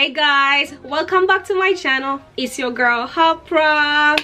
Hey guys, welcome back to my channel. It's your girl Hapra.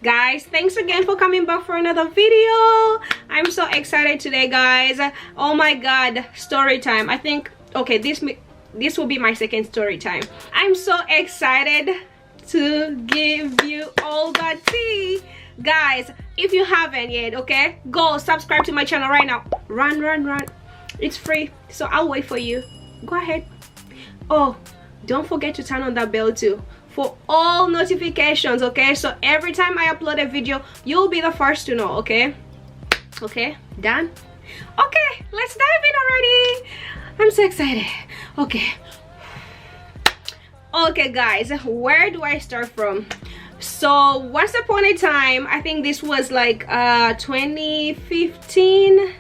Guys, thanks again for coming back for another video. I'm so excited today, guys. Oh my god, story time. I think okay, this will be my second story time. I'm so excited to give you all the tea. Guys, if you haven't yet, okay, go subscribe to my channel right now. Run. It's free, so I'll wait for you. Go ahead. Oh, don't forget to turn on that bell too for all notifications, okay? So every time I upload a video, you'll be the first to know, okay? Okay, done? Okay, let's dive in already. I'm so excited. Okay guys, where do I start from? So once upon a time, I think this was like 2015.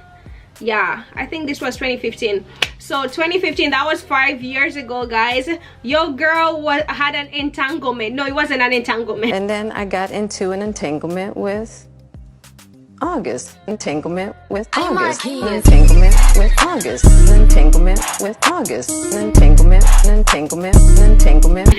Yeah, I think this was 2015. So 2015, that was 5 years ago, guys. Your girl had an entanglement. No, it wasn't an entanglement. And then I got into an entanglement with August. Entanglement with August. An entanglement with August. An entanglement with August. An entanglement. An entanglement. An entanglement.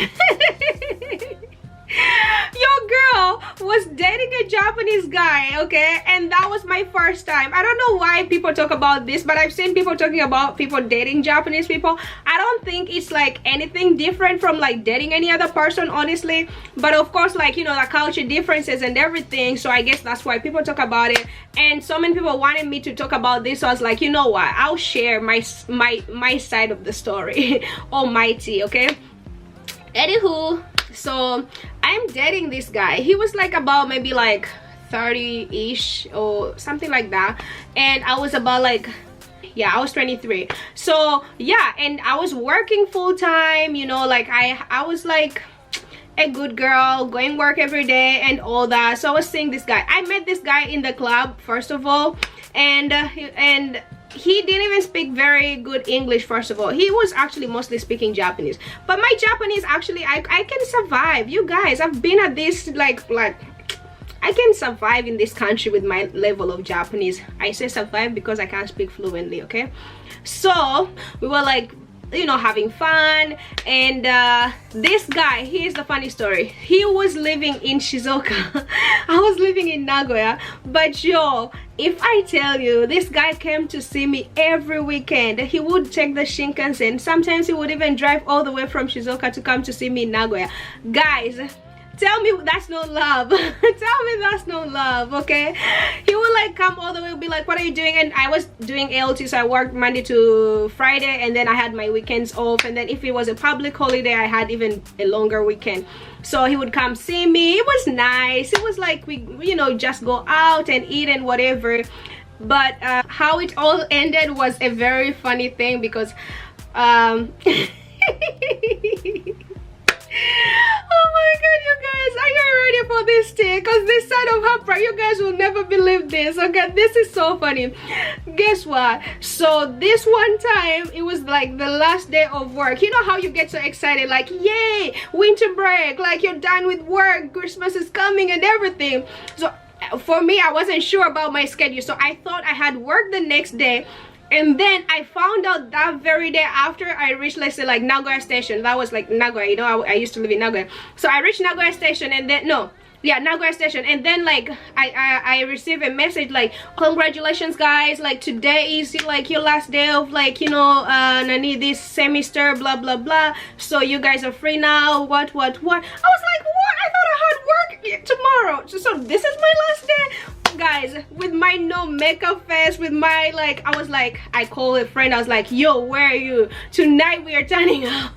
Your girl was dating a Japanese guy, okay? And that was my first time. I don't know why people talk about this, but I've seen people talking about people dating Japanese people. I don't think it's like anything different from like dating any other person, honestly. But of course, like, you know, the culture differences and everything. So I guess that's why people talk about it. And so many people wanted me to talk about this. So I was like, you know what? I'll share my side of the story. Almighty, okay? Anywho, so I'm dating this guy. He was like about maybe like 30-ish or something like that, and I was about like, yeah, I was 23. So yeah, and I was working full-time, you know, like I was like a good girl, going work every day and all that. So I was seeing this guy. I met this guy in the club, first of all, and he didn't even speak very good English. First of all, he was actually mostly speaking Japanese, but my Japanese, actually, I can survive. You guys, I've been at this like I can survive in this country with my level of Japanese. I say survive because I can't speak fluently, okay? So we were like, you know, having fun, and this guy, here's the funny story. He was living in Shizuoka. I was living in Nagoya, but yo, if I tell you, this guy came to see me every weekend. He would take the Shinkansen. Sometimes he would even drive all the way from Shizuoka to come to see me in Nagoya. Guys, tell me that's no love. Tell me that's no love, okay? He would like come all the way, be like, what are you doing? And I was doing ALT, so I worked Monday to Friday, and then I had my weekends off, and then if it was a public holiday, I had even a longer weekend. So he would come see me. It was nice. It was like we, you know, just go out and eat and whatever. But how it all ended was a very funny thing, because oh my god, you guys, are you ready for this tea? Because this side of Hapra, you guys will never believe this, okay? This is so funny. Guess what? So this one time, it was like the last day of work. You know how you get so excited, like, yay, winter break, like you're done with work, Christmas is coming and everything. So for me, I wasn't sure about my schedule, so I thought I had work the next day. And then I found out that very day after I reached, let's say, like Nagoya station. That was like Nagoya, you know, I used to live in Nagoya. So I reached Nagoya station, and then, no, yeah, Nagoya station. And then like I received a message like, congratulations guys, like today is like your last day of like, you know, Nani, this semester, blah blah blah. So you guys are free now, what. I was like, what? I thought I had work tomorrow. So this is my last day. Guys, with my no makeup face, with my like, I was like, I called a friend, I was like, yo, where are you? Tonight we are turning up.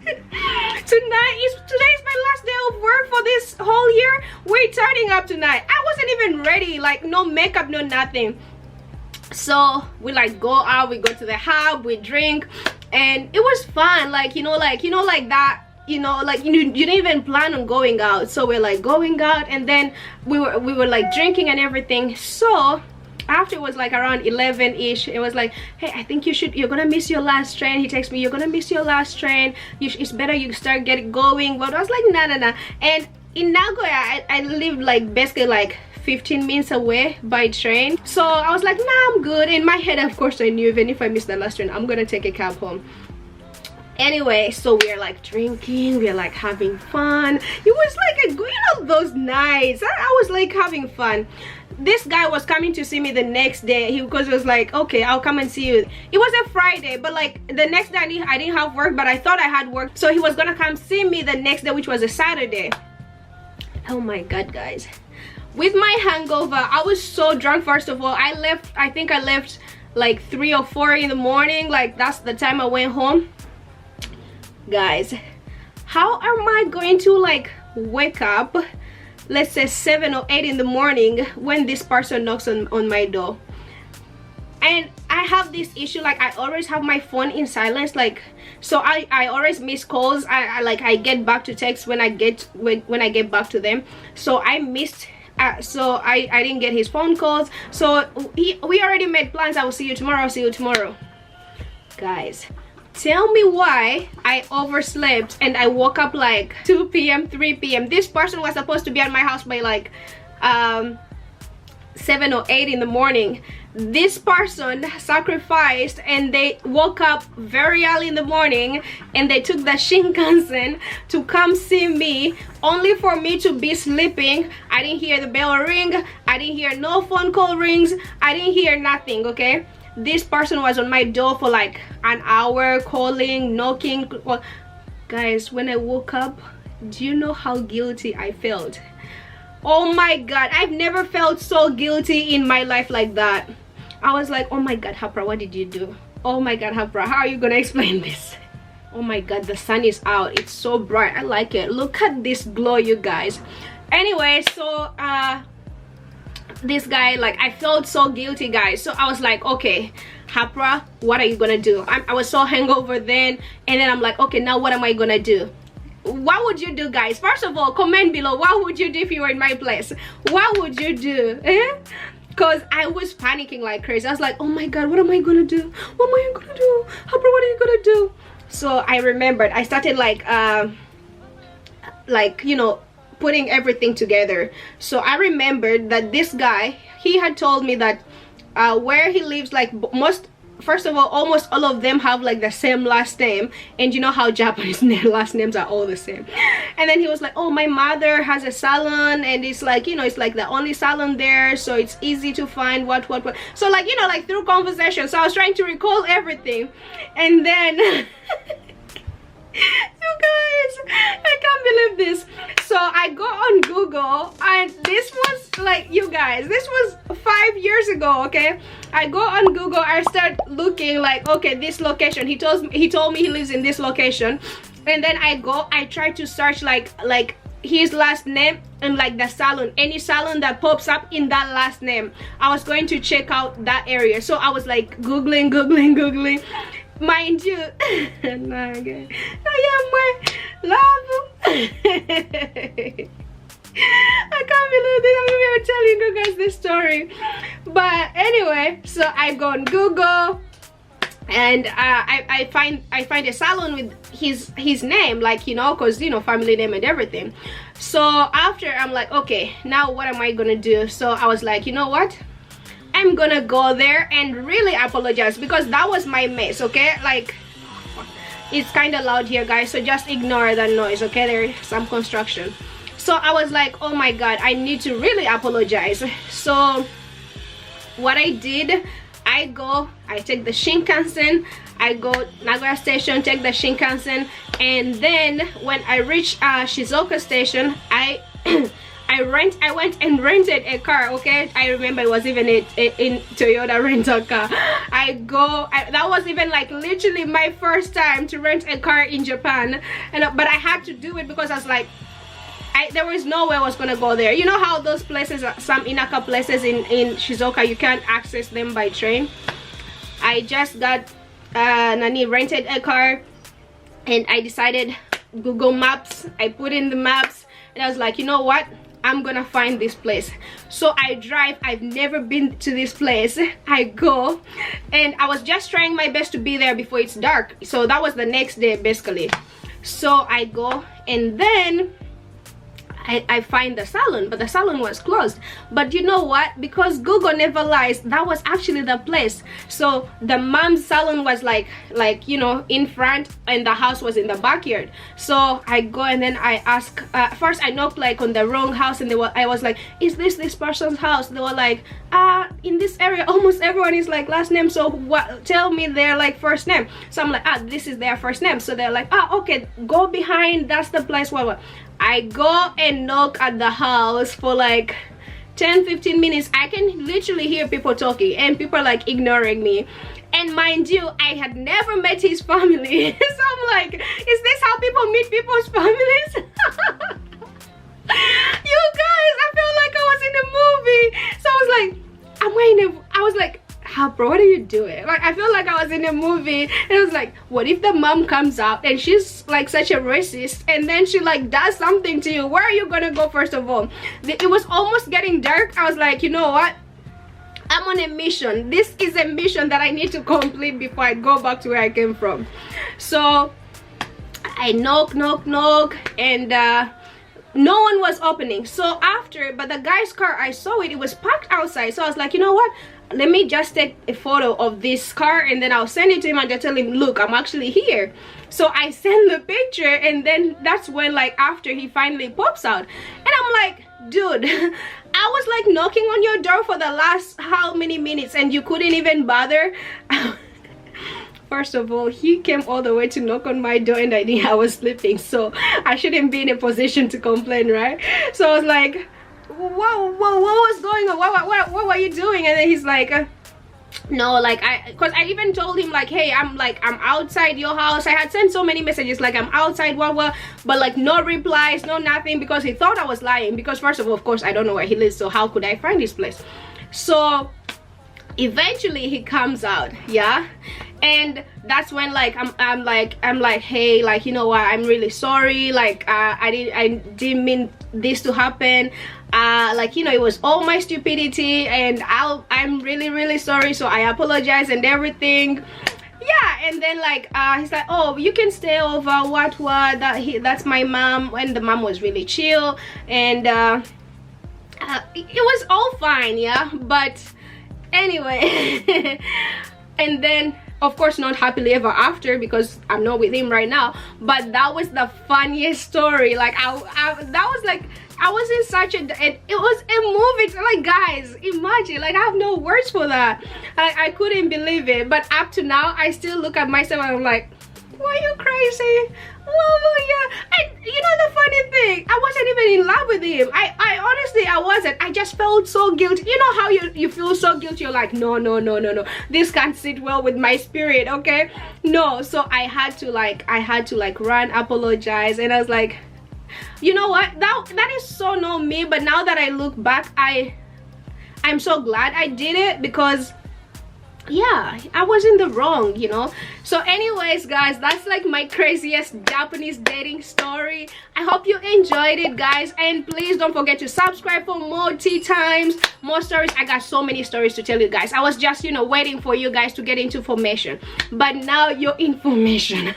Today's my last day of work for this whole year. We're turning up tonight. I wasn't even ready, like no makeup, no nothing. So we like go out, we go to the hub, we drink, and it was fun. Like, you know, like that, you know, like you didn't even plan on going out. So we're like going out, and then we were like drinking and everything. So after it was like around 11-ish, it was like, hey, I think you're gonna miss your last train. He texts me, you're gonna miss your last train, it's better you start getting going. But I was like, nah. And in Nagoya, I lived like basically like 15 minutes away by train. So I was like, nah, I'm good. In my head, of course, I knew even if I missed the last train, I'm gonna take a cab home. Anyway, so we're like drinking, we're like having fun. It was like those nights. I was like having fun. This guy was coming to see me the next day because he was like, okay, I'll come and see you. It was a Friday, but like the next day I didn't have work, but I thought I had work, so he was gonna come see me the next day, which was a Saturday. Oh my god, guys, with my hangover, I was so drunk. First of all, I think I left like 3 or 4 in the morning. Like that's the time I went home. Guys, how am I going to like wake up, let's say 7 or 8 in the morning, when this person knocks on my door? And I have this issue, like I always have my phone in silence, like, so I always miss calls. I get back to text when I get back to them. So I missed so I didn't get his phone calls. So we already made plans. I will see you tomorrow, I'll see you tomorrow. Guys, tell me why I overslept and I woke up like 2 p.m 3 p.m. This person was supposed to be at my house by like 7 or 8 in the morning. This person sacrificed and they woke up very early in the morning and they took the Shinkansen to come see me, only for me to be sleeping. I didn't hear the bell ring, I didn't hear no phone call rings, I didn't hear nothing, okay? This person was on my door for like an hour, calling, knocking. Guys, when I woke up, do you know how guilty I felt? Oh my god, I've never felt so guilty in my life like that. I was like, oh my god, Hapra, what did you do? Oh my god, Hapra, how are you gonna explain this? Oh my god, the sun is out, it's so bright, I like it. Look at this glow, you guys. Anyway, so this guy, like, I felt so guilty, guys. So I was like, okay, Hapra, what are you gonna do? I was so hangover then, and then I'm like, okay, now what am I gonna do? What would you do, guys? First of all, comment below, what would you do if you were in my place? What would you do? Because I was panicking like crazy. I was like, oh my god, what am I gonna do? What am I gonna do? Hapra, what are you gonna do? So I remembered, I started like you know, putting everything together. So I remembered that this guy, he had told me that where he lives, like first of all, almost all of them have like the same last name, and you know how Japanese last names are all the same. And then he was like, oh, my mother has a salon, and it's like, you know, it's like the only salon there, so it's easy to find what. So like, you know, like through conversation. So I was trying to recall everything, and then you guys, I can't believe this. So I go on Google, and this was like, you guys, this was 5 years ago, okay? I go on Google, I start looking like, okay, this location, he told me he lives in this location, and then I try to search like his last name and like the salon, any salon that pops up in that last name. I was going to check out that area. So I was like googling, mind you. I can't believe this. I'm gonna be telling you guys this story. But anyway, so I go on Google, and I find a salon with his name, like, you know, because, you know, family name and everything. So after, I'm like, okay, now what am I gonna do? So I was like, you know what, I'm gonna go there and really apologize, because that was my mess, okay? Like, it's kind of loud here, guys, so just ignore the noise, okay? There's some construction. So I was like, oh my god, I need to really apologize. So what I did, I take the Shinkansen, I go Nagoya station, take the Shinkansen, and then when I reach Shizuoka station, I went and rented a car, okay? I remember it was even in Toyota rental car. That was even like literally my first time to rent a car in Japan, but I had to do it because I was like, there was no way I was gonna go there. You know how those places, some Inaka places in Shizuoka, you can't access them by train. I just got rented a car, and I decided Google Maps. I put in the maps, and I was like, you know what, I'm gonna find this place. So I drive. I've never been to this place. I go, and I was just trying my best to be there before it's dark. So that was the next day basically. So I go, and then I find the salon, but the salon was closed. But you know what, because Google never lies, that was actually the place. So the mom's salon was like you know, in front, and the house was in the backyard. So I go and then I ask, first I knocked like on the wrong house, and I was like, is this person's house? They were like, in this area almost everyone is like last name, so what, tell me their like first name. So I'm like, this is their first name. So they're like, okay, go behind, that's the place. What I go and knock at the house for like 10-15 minutes. I can literally hear people talking, and people are like ignoring me. And mind you, I had never met his family. So I'm like, is this how people meet people's families? You guys, I felt like I was in a movie. So I was like, I was like, Hapra, what are you doing? Like, I feel like I was in a movie, and I was like, what if the mom comes out and she's like such a racist, and then she like does something to you? Where are you gonna go? First of all, it was almost getting dark. I was like, you know what, I'm on a mission. This is a mission that I need to complete before I go back to where I came from. So I knock, and no one was opening. So after, but the guy's car, I saw it was parked outside. So I was like, you know what, let me just take a photo of this car, and then I'll send it to him and just tell him, look, I'm actually here. So I send the picture, and then that's when like after he finally pops out, and I'm like, dude, I was like knocking on your door for the last how many minutes, and you couldn't even bother. First of all, he came all the way to knock on my door, and I knew I was sleeping, so I shouldn't be in a position to complain, right? So I was like, whoa, what was going on? What were you doing? And then he's like, no, like, because I even told him like, hey, I'm outside your house. I had sent so many messages like, I'm outside, but like no replies, no nothing, because he thought I was lying. Because first of all, of course, I don't know where he lives, so how could I find his place? So eventually he comes out, yeah, and that's when like I'm like, hey, like, you know what, I'm really sorry, like I didn't mean this to happen, like, you know, it was all my stupidity, and I'm really sorry, so I apologize and everything. Yeah, and then like he's like, oh, you can stay over, that's my mom. And the mom was really chill, and it was all fine, yeah. But anyway, and then of course not happily ever after, because I'm not with him right now. But that was the funniest story. Like that was like, I was in such a, it was a movie. Like, guys, imagine, like, I have no words for that. I couldn't believe it. But up to now, I still look at myself and I'm like, why you crazy? Well, yeah. And you know the funny thing, I wasn't even in love with him. I honestly, I wasn't. I just felt so guilty. You know how you feel so guilty? You're like, no, this can't sit well with my spirit, okay? No. So I had to like run, apologize, and I was like, you know what, that is so not me. But now that I look back, I'm so glad I did it, because yeah, I was in the wrong, you know. So anyways, guys, that's like my craziest Japanese dating story. I hope you enjoyed it, guys, and please don't forget to subscribe for more tea times, more stories. I got so many stories to tell you guys. I was just, you know, waiting for you guys to get into formation, but now you're in formation.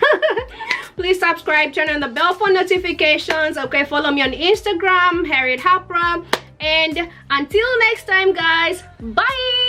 Please subscribe, turn on the bell for notifications, okay? Follow me on Instagram, Harriet Hapra, and until next time, guys, bye.